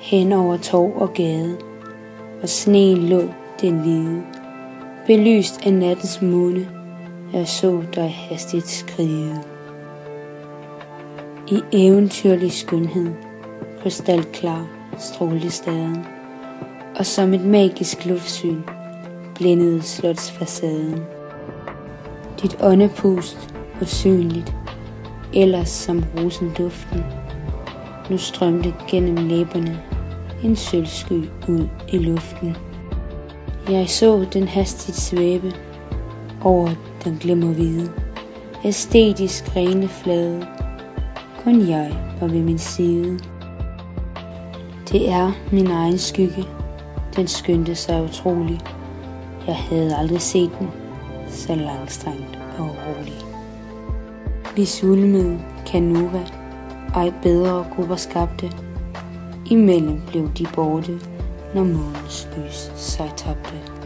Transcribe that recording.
hen over torv og gade, og sneen lå den hvide, belyst af nattens måne. Jeg så dig hastigt skride. I eventyrlig skønhed, krystalklar strålte staden, og som et magisk luftsyn blændede slotsfacaden. Dit åndepust usynligt, ellers som rosenduften, nu strømte gennem læberne en sølvsky ud i luften. Jeg så den hastigt svæve over den glimmerhvide, æstetisk rene flade. Kun jeg var ved min side. Det er min egen skygge, den skyndte sig utrolig. Jeg havde aldrig set den så langstrengt og rolig. Vi svulmede Canova, ej bedre grupper skabte. Imellem blev de borte, når månens lys sig tabte.